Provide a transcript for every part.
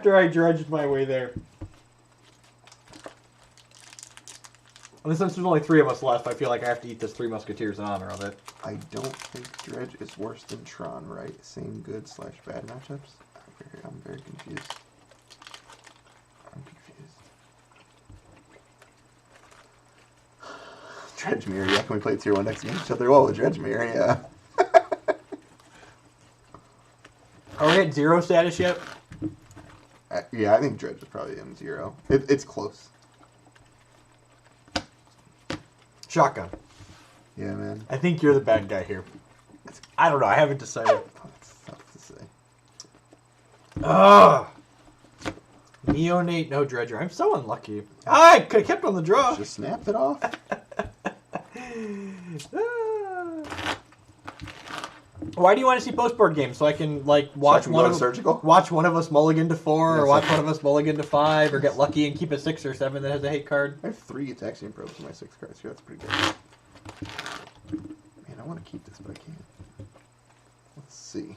After I dredged my way there. And since there's only 3 of us left, I feel like I have to eat this Three Musketeers in honor of it. I don't think Dredge is worse than Tron, right? Same good / bad matchups? I'm very confused. I'm confused. Dredge Mirror, yeah. Can we play tier 1 decks against each other? Oh, Dredge Mirror, yeah. Are we at 0 status yet? Yeah, I think Dredge is probably in 0. It's close. Shotgun. Yeah, man. I think you're the bad guy here. I don't know. I haven't decided. That's tough to say. Ugh. Neonate, no Dredger. I'm so unlucky. I could have kept on the draw. Just snapped it off. Why do you want to see post-board games? So I can like watch one of us mulligan to 4, or watch one of us mulligan to 5, or get lucky and keep a 6 or 7 that has a hate card. I have 3 Ataxian probes in my 6 cards here. That's pretty good. Man, I want to keep this, but I can't. Let's see.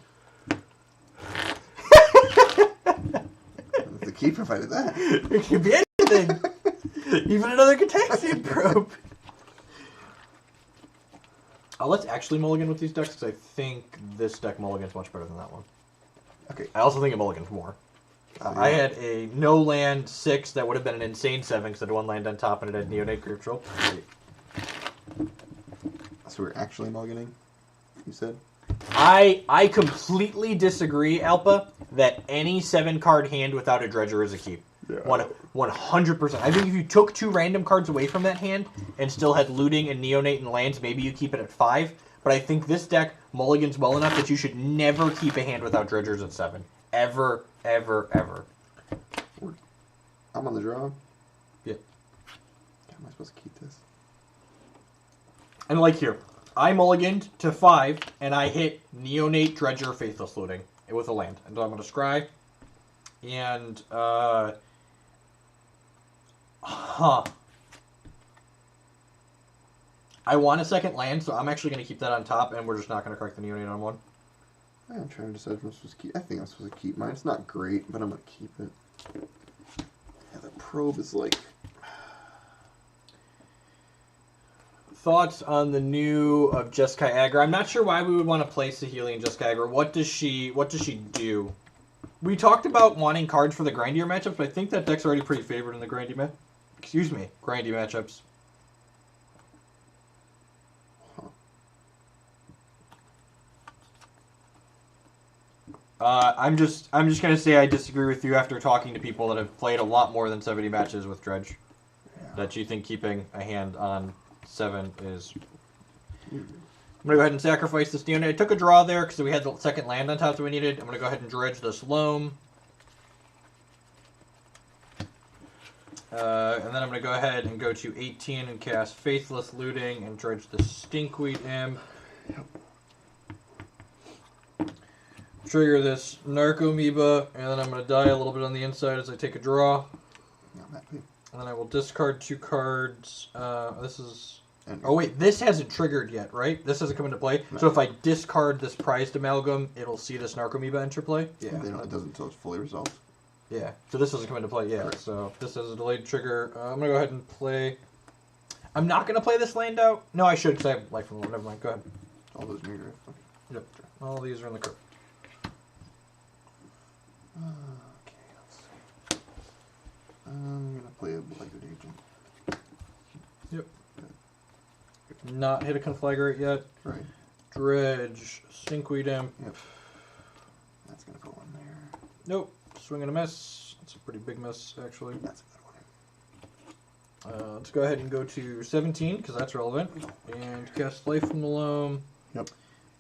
The keep if I did that. It could be anything. Even another Ataxian probe. Let's actually mulligan with these decks, because I think this deck mulligan's much better than that one. Okay. I also think it mulligan's more. I had a no land 6 that would have been an insane 7 because it had 1 land on top and it had Neonate Creep Troll. So we're actually mulliganing, you said? I completely disagree, Alpa, that any 7-card hand without a Dredger is a keep. Yeah. 100%. I think if you took 2 random cards away from that hand and still had looting and neonate and lands, maybe you keep it at 5. But I think this deck mulligans well enough that you should never keep a hand without Dredgers at 7. Ever, ever, ever. I'm on the draw. Yeah. How am I supposed to keep this? And like here, I mulliganed to 5 and I hit neonate Dredger Faithless Looting with a land. And so I'm going to scry. And, I want a second land, so I'm actually going to keep that on top, and we're just not going to correct the neonate on 1. I'm trying to decide if I'm supposed to keep. I think I'm supposed to keep mine. It's not great, but I'm going to keep it. Yeah, the probe is like... Thoughts on the new of Jeskai Agra? I'm not sure why we would want to play Saheeli and Jeskai Agra. What does she do? We talked about wanting cards for the grindier matchups, but I think that deck's already pretty favored in the grindy matchups. I'm just gonna say I disagree with you after talking to people that have played a lot more than 70 matches with Dredge. Yeah. That you think keeping a hand on 7 is... I'm gonna go ahead and sacrifice this neonate. I took a draw there because we had the second land on top that we needed. I'm gonna go ahead and dredge this loam. And then I'm going to go ahead and go to 18 and cast Faithless Looting and dredge the Stinkweed Imp. Trigger this Narcomoeba, and then I'm going to die a little bit on the inside as I take a draw. And then I will discard 2 cards. This is... Oh wait, this hasn't triggered yet, right? This hasn't come into play. No. So if I discard this Prized Amalgam, it'll see this Narcomoeba enter play? Yeah. It doesn't until it's fully resolved. Yeah, so this doesn't come into play yet. Right. So this is a delayed trigger. I'm going to go ahead and play... I'm not going to play this land out. No, I should, because I have life removal. Never mind, go ahead. All those near grave. Okay. Yep. All these are in the curve. Okay, let's see. I'm going to play a Blighted Agent. Yep. Not hit a Conflagrate yet. Right. Dredge, Stinkweed Imp. Yep. That's going to go in there. Nope. Swing and a miss. That's a pretty big miss, actually. That's a good one. Let's go ahead and go to 17, because that's relevant. And cast Life from the Loam. Yep.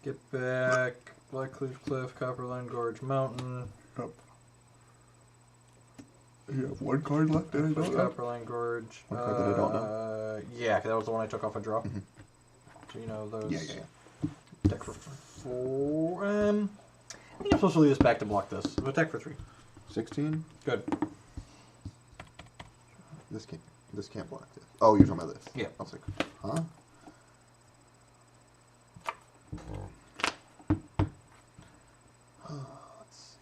Get back. Blackcleave Cliff, Copperline Gorge Mountain. Yep. You have 1 card left that I don't know? Copperline Gorge. 1 card that I don't know? Yeah, that was the one I took off a draw. Mm-hmm. So you know those. Yeah. Deck for 4. I think I'm supposed to leave this back to block this. But deck for 3. 16? Good. This can't block this. Oh, you're talking about this? Yeah. I was like, huh? Let's see.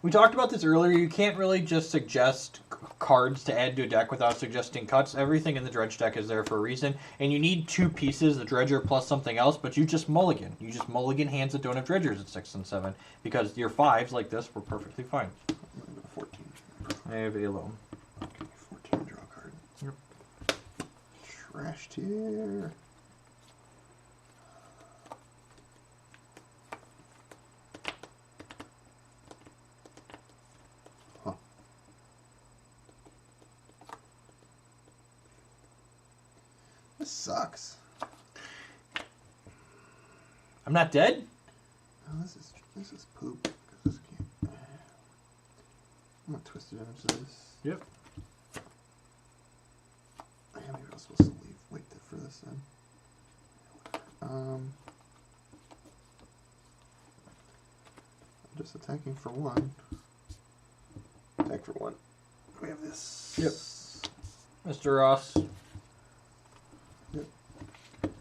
We talked about this earlier. You can't really just suggest cards to add to a deck without suggesting cuts. Everything in the Dredge deck is there for a reason. And you need 2 pieces, the Dredger plus something else, but you just mulligan. You just mulligan hands that don't have Dredgers at 6 and 7. Because your 5s like this were perfectly fine. 14. I have a low. Okay, 14, draw a card. Yep. Trash tier. This sucks. I'm not dead? No, this is poop. Because this can't. I'm gonna twist it into this. Yep. Yeah, maybe I was supposed to wait for this then. I'm just attacking for 1. Attack for 1. We have this. Yep. Mr. Ross. Yep.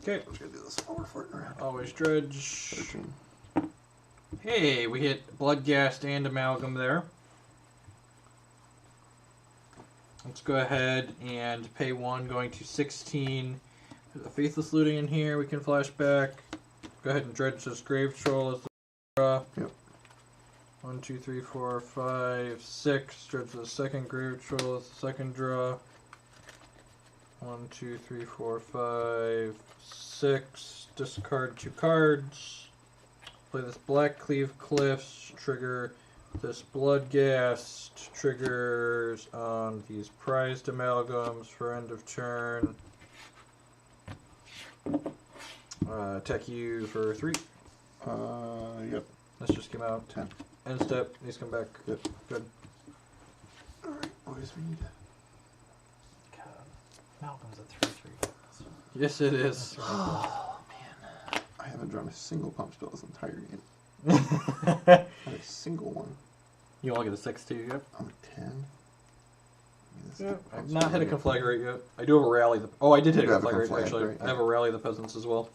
Okay. I'm just gonna do this while we're floating around. Always Dredge. 13. Hey, we hit Bloodghast and Amalgam there. Let's go ahead and pay 1, going to 16. There's a Faithless Looting in here. We can flash back. Go ahead and Dredge this Grave Troll as the draw. Yep. 1, 2, 3, 4, 5, 6. Dredge the second Grave Troll as the second draw. 1, 2, 3, 4, 5, 6. Discard 2 cards. Play this Black Cleave Cliffs. Trigger this Bloodghast. Triggers on these prized amalgams for end of turn. Attack you for 3. Yep. This just came out. 10. End step. These come back. Yep. Good. Alright, boys, we need. God, Malcolm's at 3/3. Yes, it is. Oh, man. I haven't drawn a single pump spell this entire game. You Not a single one. only get a 6 too, yep. I'm a 10. Yep. I've not hit a Conflagrate yet. I do have a Rally. I did hit a You have a Conflagrate, Conflagrate, actually. right, I have a Rally of the Peasants as well.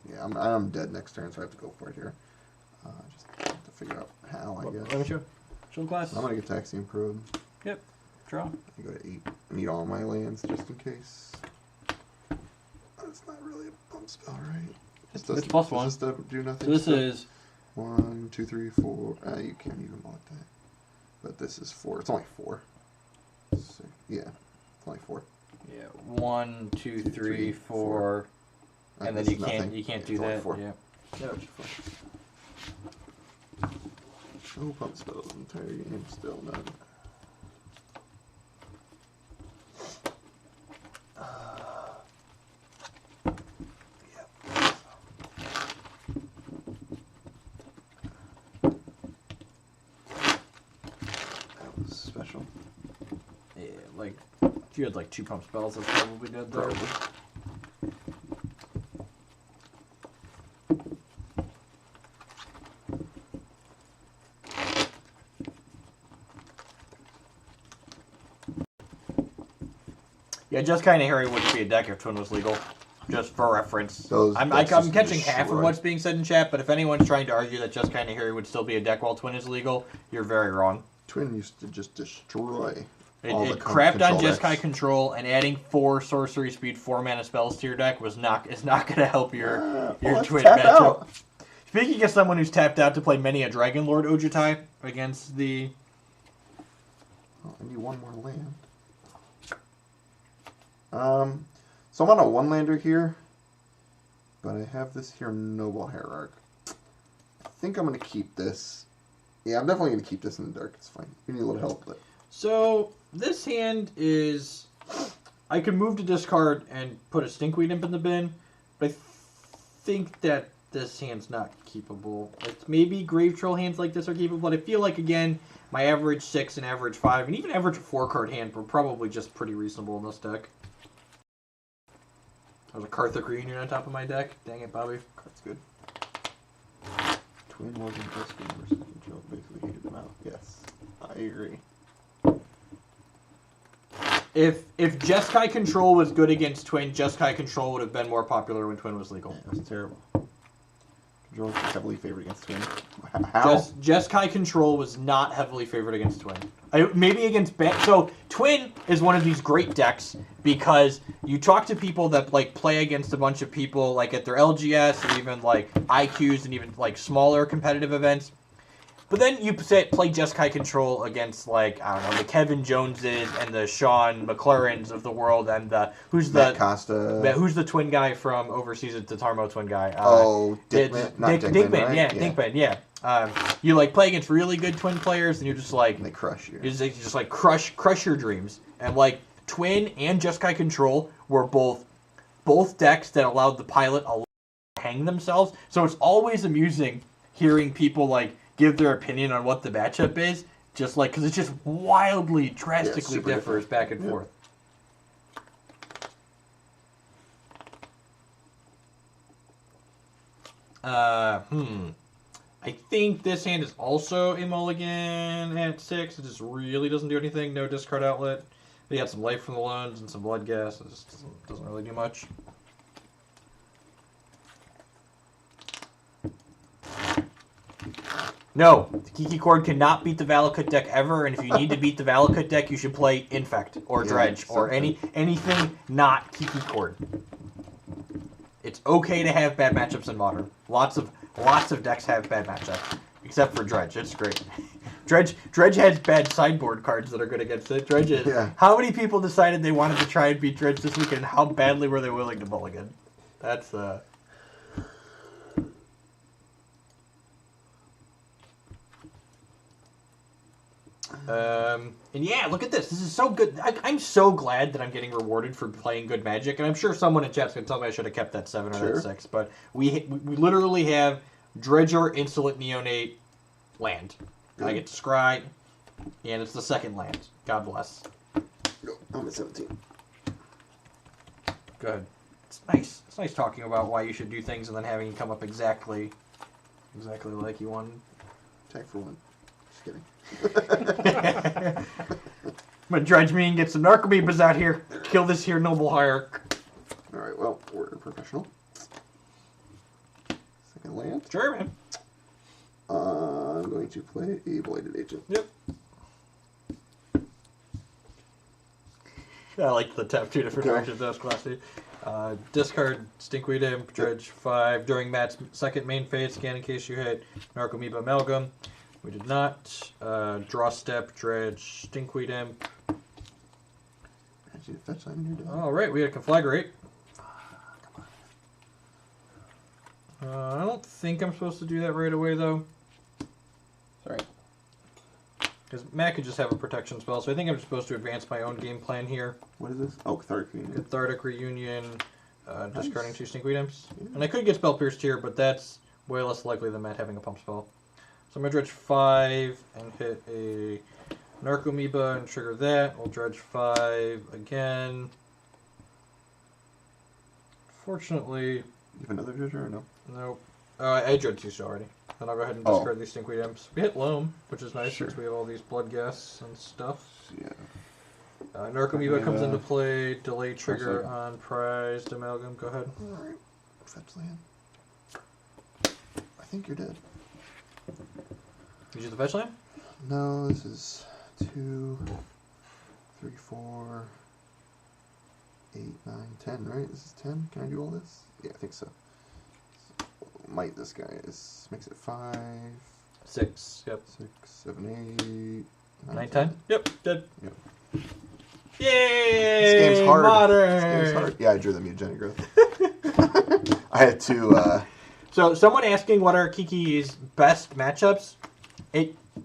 Yeah, I'm dead next turn, so I have to go for it here. Just have to figure out how, I guess. Let me show. Show the class. I'm going to get Taxian Probe. Yep. Draw. I go to 8. I need all my lands just in case. That's not really a pump spell, right? It's plus 1. Does this do nothing? So this still? is 1, 2, 3, 4. You can't even block that. But this is 4. It's only 4. So, yeah, it's only 4. yeah 1, 2, 3, 4, and then this you is can't nothing. do It's only that. 4. Yeah. Yeah, which is fine. No pump spells entire game, still none. That was special. Yeah, like if you had like 2 pump spells, that's probably dead there. Probably. Yeah, just kind of Harry wouldn't be a deck if Twin was legal. Just for reference. Those I'm decks catching just half of destroy. what's being said in chat, but if anyone's trying to argue that just kind of Harry would still be a deck while Twin is legal, you're very wrong. Twin used to just destroy. It all the crapped on control Jeskai decks. Control, and adding 4 sorcery speed, 4 mana spells to your deck is not going to help your let's Twin tap matchup. out. Speaking of someone who's tapped out to play many a Dragon Lord Ojutai against the... Oh, I need one more land. So I'm on a one-lander here, but I have this here Noble Hierarch. I think I'm going to keep this. Yeah, I'm definitely going to keep this in the dark. It's fine. You need a little help, but... So, this hand is... I could move to discard and put a Stinkweed Imp in the bin, but I think that this hand's not keepable. It's maybe Grave Troll hands like this are keepable, but I feel like, again, my average 6 and average 5, and even average 4-card hand were probably just pretty reasonable in this deck. There's a Karthik Reunion on top of my deck. Dang it, Bobby. That's good. Twin wasn't just good versus Joe. Basically hated them out. Yes, I agree. If Jeskai Control was good against Twin, Jeskai Control would have been more popular when Twin was legal. Yeah, it was terrible. Control is heavily favored against Twin. How? Jeskai Control was not heavily favored against Twin. Maybe against so Twin is one of these great decks because you talk to people that like play against a bunch of people like at their LGS or even like IQs and even like smaller competitive events. But then you play Jeskai Control against like I don't know the Kevin Joneses and the Sean McLarens of the world and who's the twin guy from overseas? The Tarmo twin guy. Dickman, yeah. You like play against really good twin players and you're just like they crush you. You just like crush your dreams. And like Twin and Jeskai Control were both decks that allowed the pilot to hang themselves. So it's always amusing hearing people like give their opinion on what the matchup is, just like because it just wildly, drastically differs back and forth. I think this hand is also a mulligan at 6. It just really doesn't do anything. No discard outlet. But you have some life from the loans and some blood gas. It just doesn't really do much. No, the Kiki Cord cannot beat the Valakut deck ever, and if you need to beat the Valakut deck, you should play Infect or Dredge or anything not Kiki Cord. It's okay to have bad matchups in Modern. Lots of decks have bad matchups, except for Dredge. It's great. Dredge has bad sideboard cards that are good against it. Dredge is. Yeah. How many people decided they wanted to try and beat Dredge this weekend? How badly were they willing to mulligan? That's And yeah, look at this. This is so good. I'm so glad that I'm getting rewarded for playing good Magic, and I'm sure someone in chat's gonna tell me I should have kept that 7 or that 6. But we literally have Dredger, Insolent Neonate, land. I get to scry, and it's the second land. God bless. I'm at 17. Good. It's nice. It's nice talking about why you should do things and then having it come up exactly like you wanted. Attack for 1. Just kidding. I'm gonna Dredge me and get some Narcomoebas out here. Kill this here noble hierarch. Alright, well, we're professional. Second land. Sure, man. I'm going to play a Blighted Agent. Yep. I like the tap 2 different directions. That was classy. Discard Stinkweed Imp, Dredge 5. During Matt's second main phase, scan in case you hit Narcomoeba Amalgam. We did not. Draw Step, Dredge, Stinkweed Imp. Alright, we had a Conflagrate. I don't think I'm supposed to do that right away, though. Sorry. Because Matt could just have a protection spell, so I think I'm supposed to advance my own game plan here. What is this? Oh, Cathartic Reunion. Cathartic Reunion, discarding 2 Stinkweed Imps. Yeah. And I could get Spell Pierced here, but that's way less likely than Matt having a pump spell. So I'm going to dredge 5 and hit a Narcomoeba and trigger that. We'll dredge 5 again. Fortunately... You have another dredger or no? Nope. I dredged 2 already. Then I'll go ahead and discard these Stinkweed Imps. We hit Loam, which is nice since we have all these blood gas and stuff. Yeah. Narcomoeba comes into play. Delay trigger on prized Amalgam. Go ahead. Alright. Fetch land. I think you're dead. Did you use the fetch land? No, this is 2, 3, 4, 8, 9, 10, right? This is 10. Can I do all this? Yeah, I think so. Might this guy makes it 5, 6. Yep. 6, 7, 8, 9, 10. Yep. Dead. Yep. Yay! This game's hard. Modern. This game's hard. Yeah, I drew the mutagenic growth. I had 2. So someone asking what are Kiki's best matchups?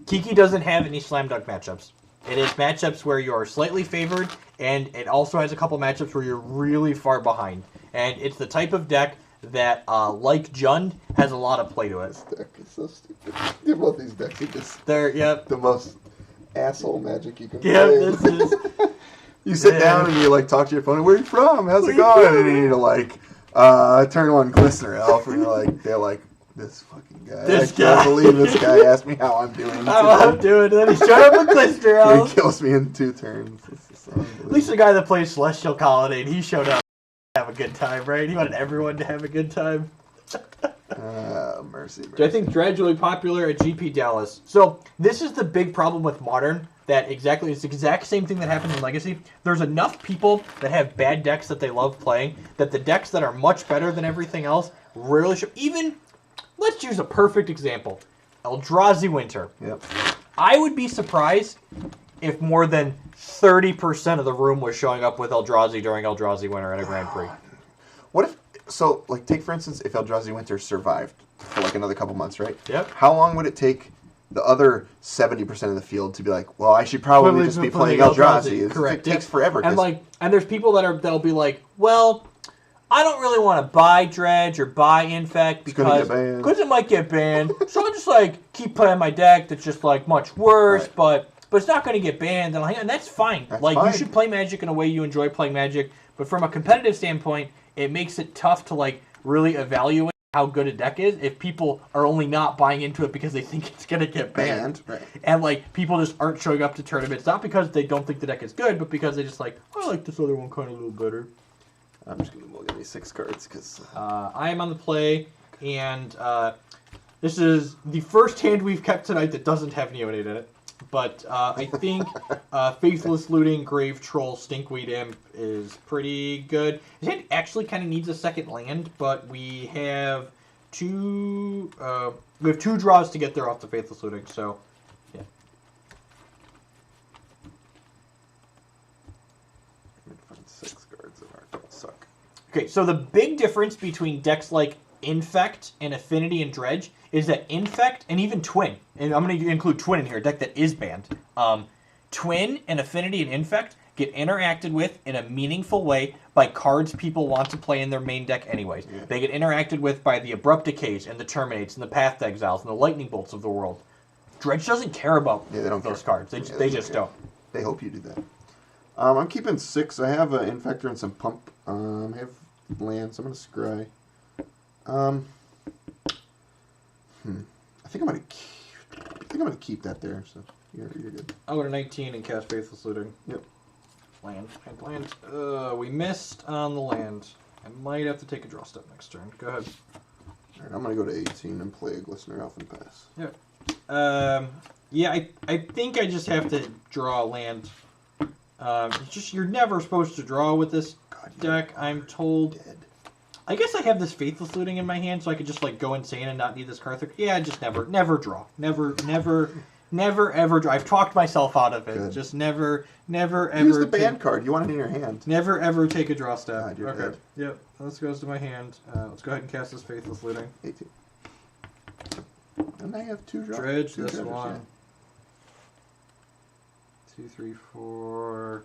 Kiki doesn't have any slam dunk matchups. It is matchups where you are slightly favored, and it also has a couple matchups where you're really far behind. And it's the type of deck that, like Jund, has a lot of play to it. This deck is so stupid. Both these decks are just the most asshole Magic you can play. This is... You sit down and you like talk to your opponent. Where are you from? How's it going? And you need to like turn on Glistener Elf, and they're like, this fucking guy. I can't believe this guy asked me how I'm doing. How I'm doing. And then he showed up with Glistener Elf. He kills me in 2 turns. At least the guy that plays Celestial Colony, and he showed up to have a good time, right? He wanted everyone to have a good time. mercy. I think Dredge will be popular at GP Dallas. So this is the big problem with Modern. It's the exact same thing that happened in Legacy. There's enough people that have bad decks that they love playing that the decks that are much better than everything else rarely show. Even, let's use a perfect example. Eldrazi Winter. Yep. I would be surprised if more than 30% of the room was showing up with Eldrazi during Eldrazi Winter at a Grand Prix. What if, so, like, take for instance, if Eldrazi Winter survived for like another couple months, right? Yep. How long would it take the other 70% of the field to be like, well, I should probably just be playing Eldrazi? Correct. It takes forever. And there's people that'll be like, well, I don't really want to buy Dredge or buy Infect because it might get banned. So I'll just keep playing my deck that's just much worse, right. but it's not going to get banned, and that's fine. That's fine. You should play Magic in a way you enjoy playing Magic, but from a competitive standpoint, it makes it tough to really evaluate how good a deck is if people are only not buying into it because they think it's going to get banned. Right. And people just aren't showing up to tournaments, not because they don't think the deck is good, but because they just I like this other one kind of a little better. I'm just going to mulligan these 6 cards because... I am on the play, and this is the first hand we've kept tonight that doesn't have Neonate in it. But I think Faithless Looting, Grave Troll, Stinkweed Imp is pretty good. This hand actually kind of needs a second land, but we have two draws to get there off the Faithless Looting, so yeah. Find 6 cards that don't suck. Okay, so the big difference between decks like Infect and Affinity and Dredge is that Infect and even Twin, and I'm going to include Twin in here, a deck that is banned. Twin and Affinity and Infect get interacted with in a meaningful way by cards people want to play in their main deck anyways. Yeah. They get interacted with by the Abrupt Decays and the Terminates and the Path to Exiles and the Lightning Bolts of the world. Dredge doesn't care about those cards. They just don't. They hope you do that. I'm keeping 6. I have an Infector and some Pump. I have lands. I'm going to scry. I think I'm gonna keep that there. So you're good. I'll go to 19 and cast Faithless Looting. Yep. Land. We missed on the land. I might have to take a draw step next turn. Go ahead. All right, I'm gonna go to 18 and play a Glistener Elf and pass. Yep. Yeah. I think I just have to draw a land. You're never supposed to draw with this deck. I'm told. Dead. I guess I have this Faithless Looting in my hand, so I could just go insane and not need this card. Yeah, just never draw. Never ever draw. I've talked myself out of it. Good. Just never ever. Use the band card. You want it in your hand. Never ever take a draw step. God, you're okay. dead. Yep. This goes to my hand. Let's go ahead and cast this Faithless Looting. 18. And I have 2 draws. Dredge this one. 2, 3, 4.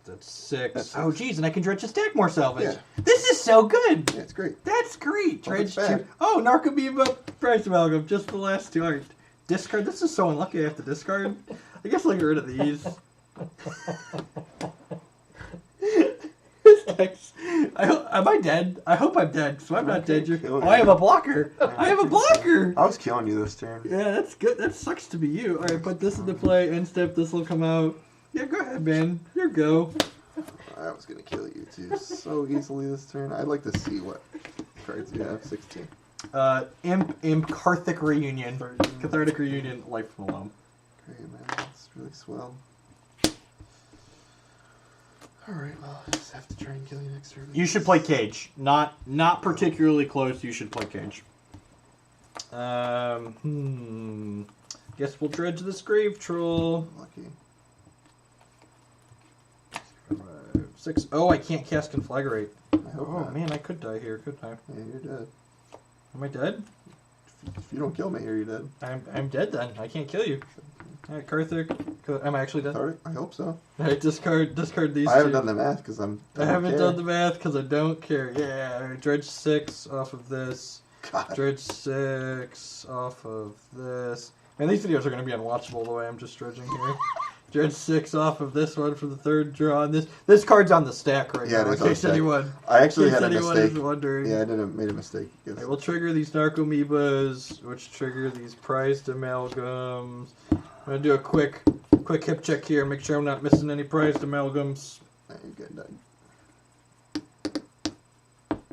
That's 6. Oh, geez, and I can dredge to stack more salvage. Yeah. This is so good. Yeah, it's great. That's great. Dredge 2. Oh, Oh, Narcomoeba, Price Amalgam, just the last 2. All right. Discard. This is so unlucky I have to discard. I guess I'll get rid of these. Am I dead? I hope I'm dead, so I'm not dead. I have a blocker. I have a blocker. I was killing you this turn. Yeah, that's good. That sucks to be you. All right, put this into play. End step. This will come out. Yeah, go ahead, man. Your go. I was going to kill you, too, so easily this turn. I'd like to see what cards you have. 16. Imp, Cathartic Reunion. Cathartic Reunion, Life from Alone. Okay, man, that's really swell. Alright, well, I just have to try and kill you next turn. You should play Cage. Not particularly close. You should play Cage. Guess we'll dredge this Grave Troll. Lucky. 5, 6. Oh, I can't cast Conflagrate. I hope Oh, not. man, I could die here, couldn't I? Yeah, you're dead. Am I dead? If you don't kill me here, you're dead. I'm dead then. I can't kill you. All right, Karthik. Am I actually dead? Sorry? I hope so. All right, discard these I haven't 2. done the math because I haven't done the math because I don't care. Yeah, all right, dredge 6 off of this. God. Dredge 6 off of this. Man, these videos are going to be unwatchable the way I'm just dredging here. Dredge 6 off of this one for the 3rd draw. And this card's on the stack right now, in case anyone. I actually had a anyone mistake. is wondering. Yeah, I made a mistake. Yes. Right, we'll trigger these Narcomoebas, which trigger these prized amalgams. I'm going to do a quick hip check here, make sure I'm not missing any prized amalgams. You're good, Doug.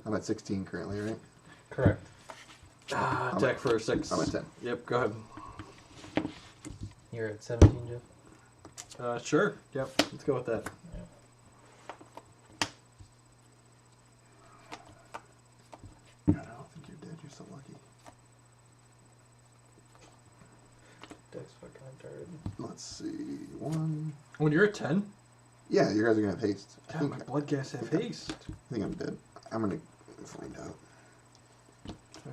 I'm at 16 currently, right? Correct. Attack for 6. I'm at 10. Yep, go ahead. You're at 17, Jeff? Sure. Yep, let's go with that. God, I don't think you're dead. You're so lucky. Dex fucking retarded. Let's see. 1. When you're at 10? Yeah, you guys are going to have haste. God, my blood gas have haste. I think I'm dead. I'm going to find out.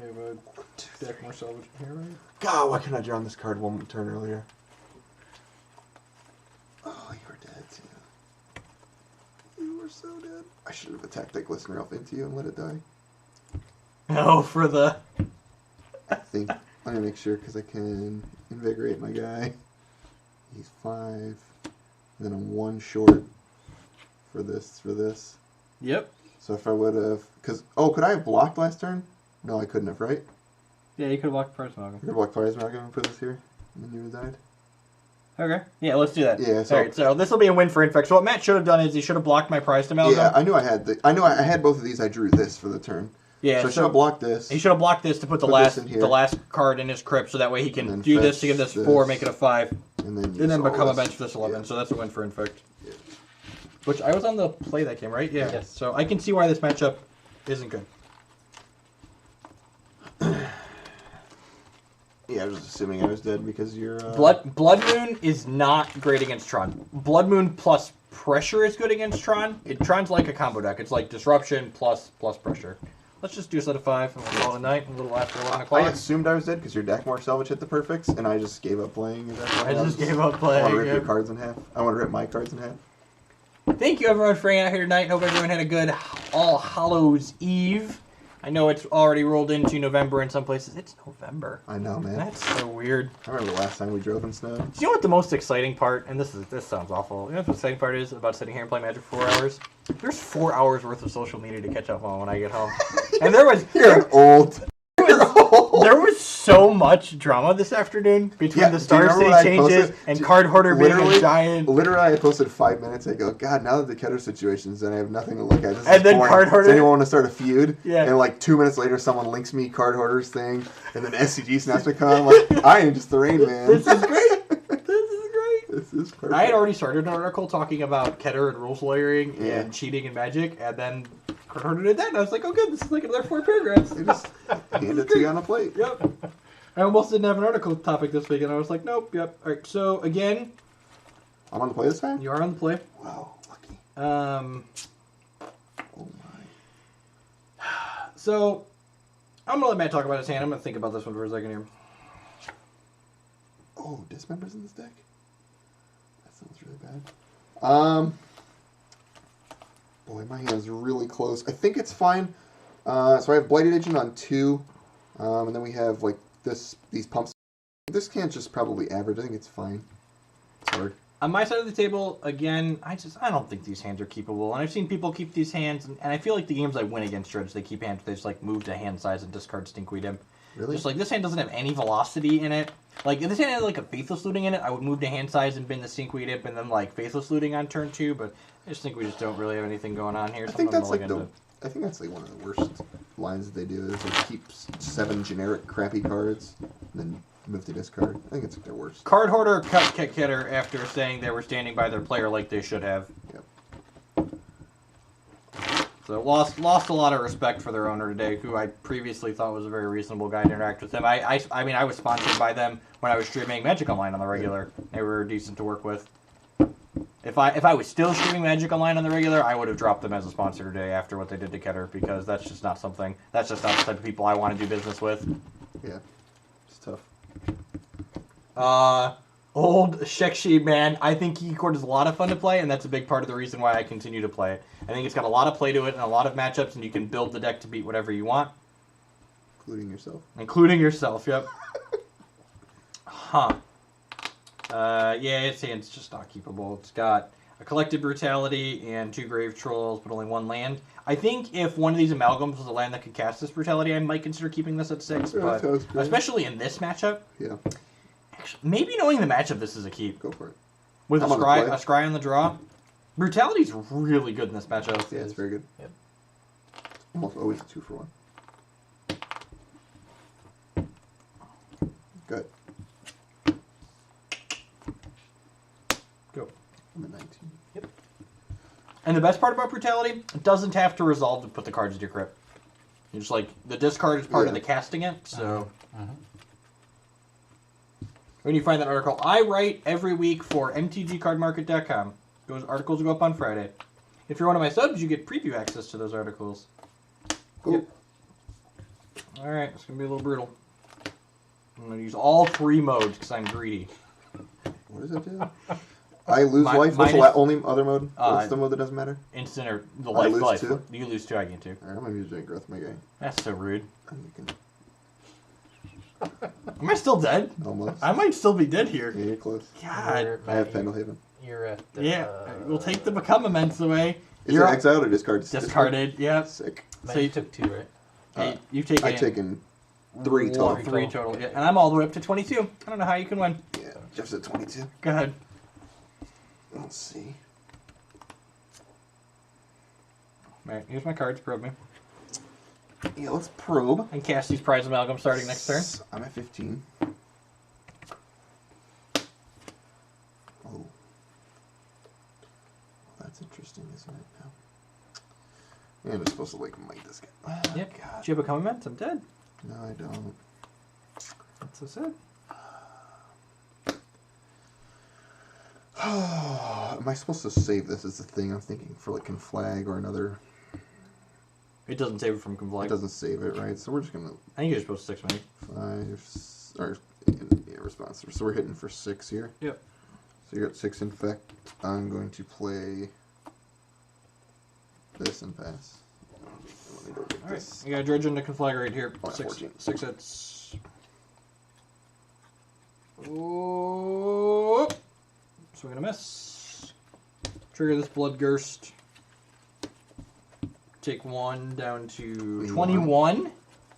I have a deck more salvage in here, right? God, why couldn't I draw on this card one turn earlier? Oh, you were dead too. You were so dead. I should have attacked Decklists and Ralph into you and let it die. No, for the... I think. I'm going to make sure because I can invigorate my guy. He's 5. And then I'm 1 short for this. Yep. So if I would have... Because, oh, could I have blocked last turn? No, I couldn't have, right? Yeah, you could have walked Prize Amalgam. I could have blocked Fires Amalgam and put this here. And then you would have died. Okay. Yeah, let's do that. Yeah, so... Alright, so this will be a win for Infect. So what Matt should have done is he should have blocked my Prized Amalgam. Yeah, I knew I had I had both of these. I drew this for the turn. Yeah, So I should have blocked this. he should have blocked this to put the Put this in here. last card in his crypt, so that way he And can then do this to fetch give this this. 4, make it a 5, And then, and then become a this. bench for this 11. Yeah. So that's a win for Infect. Yeah. Which I was on the play that game, right? Yeah. Yes. So I can see why this matchup isn't good. Yeah, I was just assuming I was dead because you're... Blood Moon is not great against Tron. Blood Moon plus Pressure is good against Tron. Tron's like a combo deck. It's like Disruption plus Pressure. Let's just do a set of 5 and we'll call it a night a little after 11 I o'clock. assumed I was dead because your Deckmore Salvage hit the perfects, and I just gave up playing. I just gave up I playing. want to rip yeah. your cards in half. I want to rip my cards in half. Thank you everyone for hanging out here tonight. Hope everyone had a good All Hallows Eve. I know it's already rolled into November in some places. It's November. I know, man. That's so weird. I remember the last time we drove in snow. Do you know what the most exciting part, and this sounds awful, you know what the exciting part is about sitting here and playing Magic for 4 hours? There's 4 hours worth of social media to catch up on when I get home. And there was You're old. there was so much drama this afternoon between Yeah, the do you Star remember City what I changes posted? and Card Hoarder being a Literally- giant. Literally, I posted 5 minutes ago. God, now that the Keter situation's done, I have nothing to look at. This And is then boring. Card Hoarder- Does anyone want to start a feud? Yeah. And like 2 minutes later, someone links me Card Hoarder's thing, and then SCG snaps me. I'm like, I am just the Rain Man. This is great. This is great. This is perfect. I had already started an article talking about Keter and rules lawyering Yeah. and cheating in Magic, and then Card Hoarder did that, and I was like, oh good, this is like another 4 paragraphs. They just hand it to you on a plate. Yep. I almost didn't have an article topic this week, and I was like, nope, yep. All right, so again, I'm on the play this time? you are on the play. Wow, lucky. Um, Oh my. so I'm gonna let Matt talk about his hand. I'm gonna think about this one for a second here. Oh, dismembers in this deck? That sounds really bad. Boy, my hand's really close. I think it's fine. So I have Blighted Agent on 2. And then we have like these pumps. This can's just probably average. I think it's fine. It's hard. On my side of the table, again, I don't think these hands are keepable. And I've seen people keep these hands, and I feel like the games I win against Dredge, they keep hands, they just like move to hand size and discard Stinkweed Imp. Really? Just like this hand doesn't have any velocity in it. Like if this hand had like a Faithless Looting in it, I would move to hand size and bin the Stinkweed Imp and then like Faithless Looting on turn 2, but I just think we just don't really have anything going on here. I So think I'm that's gonna like mulligan I think that's like one of the worst lines that they do. Is they keep 7 generic crappy cards, and then move to discard. I think it's like their worst. Card Hoarder cut Kitter after saying they were standing by their player like they should have. Yep. So lost a lot of respect for their owner today, who I previously thought was a very reasonable guy to interact with him. I mean, I was sponsored by them when I was streaming Magic Online on the regular. They were decent to work with. If I was still streaming Magic Online on the regular, I would have dropped them as a sponsor today after what they did to Keter, because that's just not the type of people I want to do business with. Yeah. It's tough. Old Shekshi, man, I think Keycord is a lot of fun to play, and that's a big part of the reason why I continue to play it. I think it's got a lot of play to it and a lot of matchups, and you can build the deck to beat whatever you want. Including yourself. Including yourself, yep. Huh. Yeah, it's just not keepable. It's got a Collective Brutality and 2 Grave Trolls, but only 1 land. I think if one of these Amalgams was a land that could cast this Brutality, I might consider keeping this at 6, Yeah, but sounds good. especially in this matchup. Yeah. Actually, maybe knowing the matchup, this is a keep. Go for it. With a I'm on the scry, play. a scry on the draw. Brutality's really good in this matchup. Yeah, it's very good. Yep. It's Almost always a 2 for 1. Good. Go. I'm at 19. Yep. And the best part about Brutality, it doesn't have to resolve to put the cards in your crypt. You're just like, the discard is part of the casting it, so... When you find that article, I write every week for mtgcardmarket.com. Those articles go up on Friday. If you're one of my subs, you get preview access to those articles. Cool. Yep. Alright, it's going to be a little brutal. I'm going to use all 3 modes because I'm greedy. What does it do? I lose life. What's the only other mode? What's the mode that doesn't matter? Instant or the I lose life. 2? You lose 2, I gain 2. Alright, I'm going to use Giant Growth my guy. That's so rude. And you can Am I still dead? almost. I might still be dead here. Yeah, you're close. God. I have Pendlehaven. You're at. Yeah, we'll take the Become Immense away. Is You're it exiled or discarded? discarded. Yeah. Sick. Matt, So you you took 2, right? Hey, you've taken. I've taken 3 total. 3 total. Yeah, and I'm all the way up to 22. I don't know how you can win. Yeah, Jeff's at 22. Go ahead. Let's see. All right, here's my cards. Probe me. Yeah, let's probe. And cast these prize amalgam starting next turn. I'm at 15. Oh. That's interesting, isn't it? Now. Yeah, I'm supposed to like might this guy. Yep. God. Do you have Become Immense? I'm dead. No, I don't. That's so sad. Am I supposed to save this as a thing? I'm thinking for like Conflag or another. It doesn't save it from It Conflag. doesn't save it, right? So we're just gonna I think you're supposed to 6 money. 5 or yeah, response. So we're hitting for 6 here. Yep. So you're at 6 Infect. I'm going to play this and pass. Let me go get All right, this. you got Dredge into Conflag right here. Oh, 6 14. 6 hits. Oh, so we're gonna miss. Trigger this Bloodgirst. Take 1 down to 21.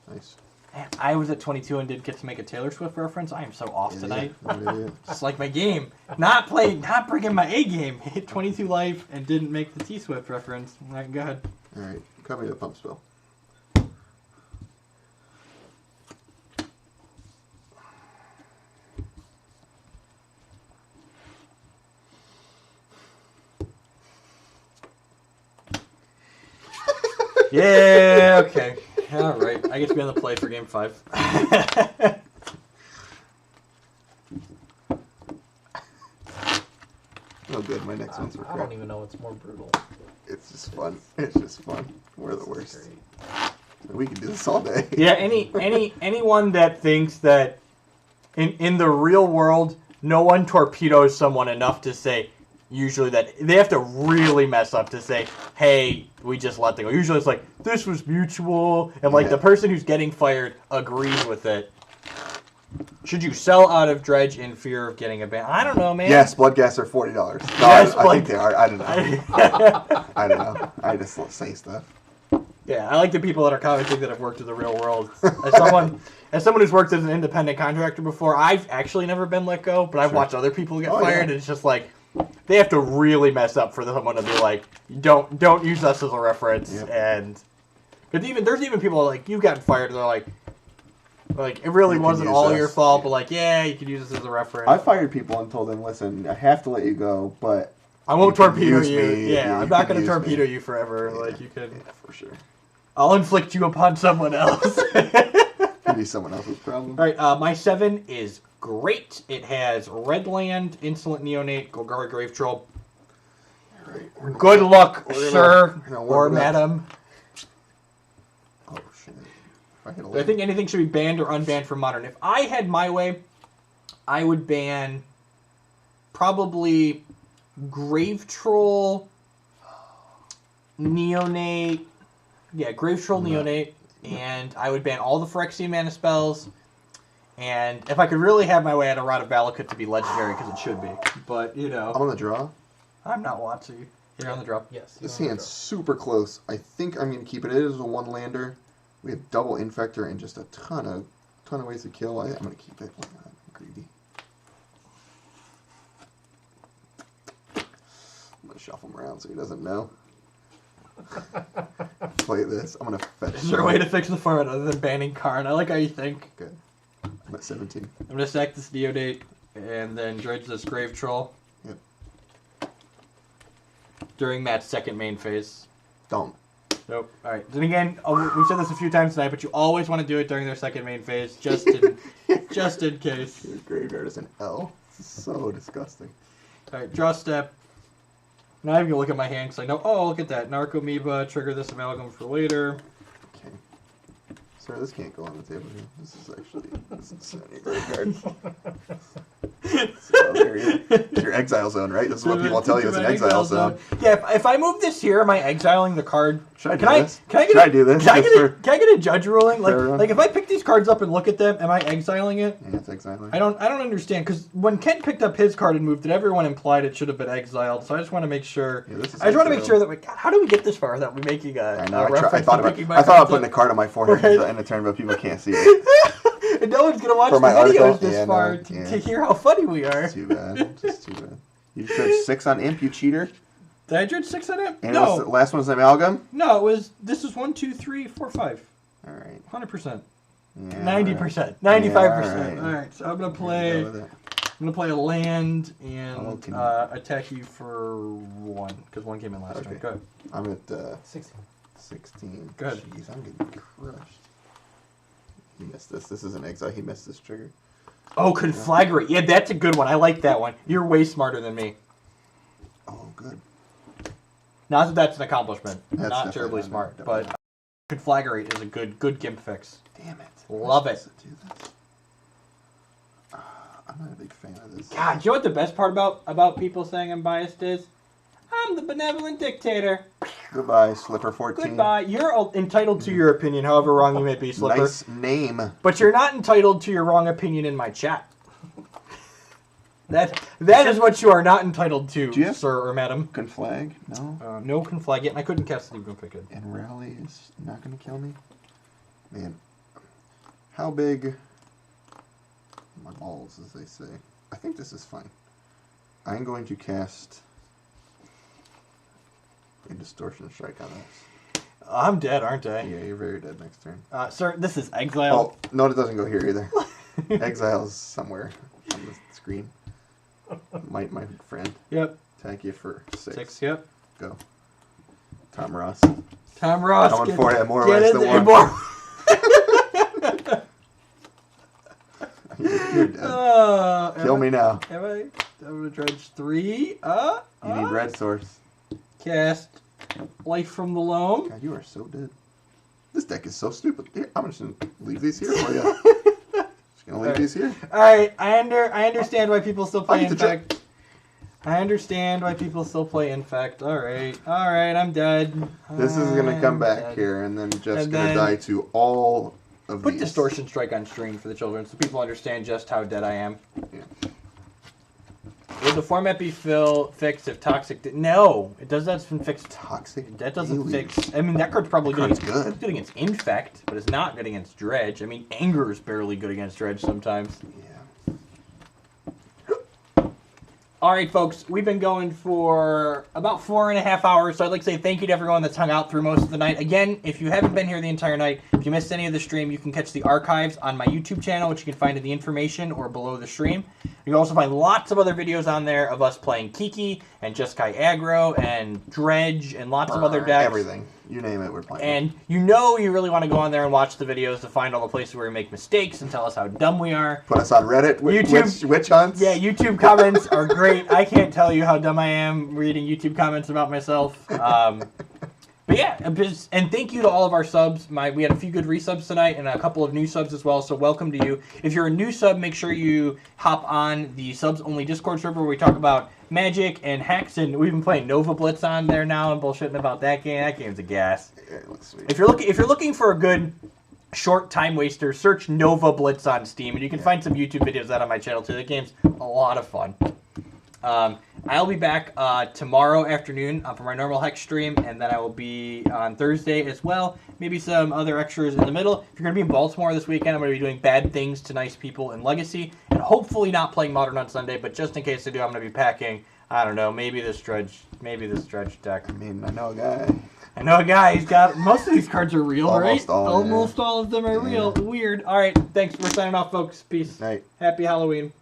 Nice. Man, I was at 22 and did get to make a Taylor Swift reference. I am so off tonight. Yeah. Just like my game. Not bringing my A game. Hit 22 life and didn't make the T Swift reference. My God. Alright, cut me the pump spell. Yeah, okay. All right. I get to be on the play for game 5. Oh, good. My next one's for I crap. don't even know what's more brutal. It's just fun. It's just fun. We're the worst. We can do this all day. Yeah, anyone that thinks that in the real world, no one torpedoes someone enough to say, usually that they have to really mess up to say, hey, we just let them go. Usually it's like, this was mutual, and like the person who's getting fired agrees with it. Should you sell out of Dredge in fear of getting a ban? I don't know, man. Yes, blood gas are $40. No, Yes, I think they are. I don't know. I don't know. I just say stuff. Yeah, I like the people that are commenting that have worked in the real world. As someone who's worked as an independent contractor before, I've actually never been let go, but I've watched other people get fired, and it's just like, they have to really mess up for someone to be like, don't use us as a reference. Yep. And because there's even people like, you've gotten fired, and they're like it really wasn't all your fault, but like, yeah, you could use this as a reference. I fired people and told them, listen, I have to let you go, but I won't you can torpedo use you. me. Yeah, I'm you not can going to use torpedo me. you forever. Yeah, Like, you can. Yeah, for sure. I'll inflict you upon someone else. Could be someone else's problem. All right, my 7 is great. It has Red Land, Insolent Neonate, Golgari Grave Troll. All right, Good luck, we're gonna- sir we're gonna or work it up. madam. Oh, shit. If I hit a I think anything should be banned or unbanned from Modern. If I had my way, I would ban probably Grave Troll, Neonate. Yeah, Grave Troll, Neonate. And I would ban all the Phyrexian mana spells. And if I could really have my way, I'd a Rod of Valakut to be legendary, because it should be. But, I'm on the draw. I'm not watching. You're on the drop. Yes. This hand's super close. I think I'm going to keep it. It is a one-lander. We have double Infector and just a ton of ways to kill. I'm going to keep it. Why not? I'm greedy. I'm going to shuffle him around so he doesn't know. Play this. I'm gonna fetch. Is there a way to fix the format other than banning Karn? I like how you think. Good. I'm at 17. I'm gonna sack this Deodate and then dredge this Grave Troll. Yep. During that second main phase. Don't. Nope. All right. Then again, we've said this a few times tonight, but you always want to do it during their second main phase, just in case. Your graveyard is an L. This is so disgusting. All right. Draw step. Now I'm gonna look at my hand because I know. Oh, look at that Narcomoeba. Trigger this Amalgam for later. Okay. Sir, this can't go on the table here. This is actually a graveyard. So there it's your exile zone, right? This is what people tell you it's an exile zone. Yeah, if I move this here, am I exiling the card? Should I do this? Can I Should I do this? Can I get a judge ruling? Fair Like if I pick these cards up and look at them, am I exiling it? Yeah, it's exiling. I don't understand because when Kent picked up his card and moved it, everyone implied it should have been exiled. So I just want to make sure. Yeah, I just want to make sure that God, how do we get this far without we making a? I know. Reference I thought about putting a card on my forehead Right. in a turn, but people can't see it. And no one's gonna watch For the my videos article? this Yeah, far no, to hear how funny we are. Too bad. Just too bad. You dredged 6 on Imp, you cheater. Did I dredge 6 on it? And No, the last one's Amalgam? no, it was. This was 1, 2, 3, 4, 5. Alright. 100%. Yeah, 90%. 95%. Yeah, All right, so I'm gonna Go play. with it. I'm gonna play a land and Okay. attack you for 1 because 1 came in last Okay. turn. Go ahead. I'm at 16. 16. Good. Jeez, I'm getting crushed. He missed this. This is an exile. He missed this trigger. Oh, Conflagrate. Yeah, that's a good one. I like that one. You're way smarter than me. Oh, good. Not that that's an accomplishment. That's Not definitely terribly not- smart, definitely but Conflagrate is a good gimp fix. Damn it. Love Am I it. supposed to do this? I'm not a big fan of this. God, do you know what the best part about people saying I'm biased is? I'm the benevolent dictator. Goodbye, Slipper 14. Goodbye. You're entitled to your opinion, however wrong you may be, Slipper. Nice name. But you're not entitled to your wrong opinion in my chat. That is what you are not entitled to, Do you have- sir or madam. Conflag? No. No Conflag yet, and I couldn't cast Sleep Config. And Rally is not going to kill me? Man. How big? My balls, as they say. I think this is fine. I'm going to cast a Distortion Strike on this. I'm dead, aren't I? Yeah, you're very dead next turn. Sir, this is Exile. Oh, no, it doesn't go here either. Exile's somewhere on the screen. My friend. Yep. Attack you for 6. 6, yep. Go. Tom Ross. Tom Ross. Coming for it, more get rice in than there, one. more. You're dead. Kill me now. Am I? I'm gonna dredge 3. You need red source. Cast Life from the Loam. God, you are so dead. This deck is so stupid. Here, I'm just gonna leave these here for you. Just gonna leave these here. All right, I understand why people still play I get to Infect. I understand why people still play Infect. All right, I'm dead. This is gonna come I'm back dead. here, and then just And gonna then- die to all of Put these. Distortion Strike on stream for the children so people understand just how dead I am. Yeah. Would the format be fixed if Toxic No, it does that's been fixed. Toxic. That doesn't Alien. fix. I mean, that card's probably good. Card's Against, good. It's good against Infect, but it's not good against Dredge. I mean, Anger is barely good against Dredge sometimes. Yeah. All right, folks, we've been going for about 4.5 hours, so I'd like to say thank you to everyone that's hung out through most of the night. Again, if you haven't been here the entire night, if you missed any of the stream, you can catch the archives on my YouTube channel, which you can find in the information or below the stream. You can also find lots of other videos on there of us playing Kiki and Jeskai Aggro and Dredge and lots of other decks. Everything. You name it, we're playing. And you know you really want to go on there and watch the videos to find all the places where we make mistakes and tell us how dumb we are. Put us on Reddit. YouTube- Witch hunts. Yeah, YouTube comments are great. I can't tell you how dumb I am reading YouTube comments about myself. But yeah, and thank you to all of our subs. We had a few good resubs tonight and a couple of new subs as well, so welcome to you. If you're a new sub, make sure you hop on the subs-only Discord server where we talk about Magic and Hex, and we've been playing Nova Blitz on there now and bullshitting about that game. That game's a gas. Yeah, it looks sweet. If you're looking for a good short time waster, search Nova Blitz on Steam, and you can find some YouTube videos out on my channel too. The game's a lot of fun. I'll be back tomorrow afternoon for my normal Hex stream, and then I will be on Thursday as well. Maybe some other extras in the middle. If you're going to be in Baltimore this weekend, I'm going to be doing Bad Things to Nice People in Legacy, and hopefully not playing Modern on Sunday, but just in case I do, I'm going to be packing, I don't know, maybe this Dredge deck. I mean, I know a guy. I know a guy. He's got most of these cards are real, Almost right? all, Almost yeah. all of them are real. Weird. All right. Thanks. We're signing off, folks. Peace. Night. Happy Halloween.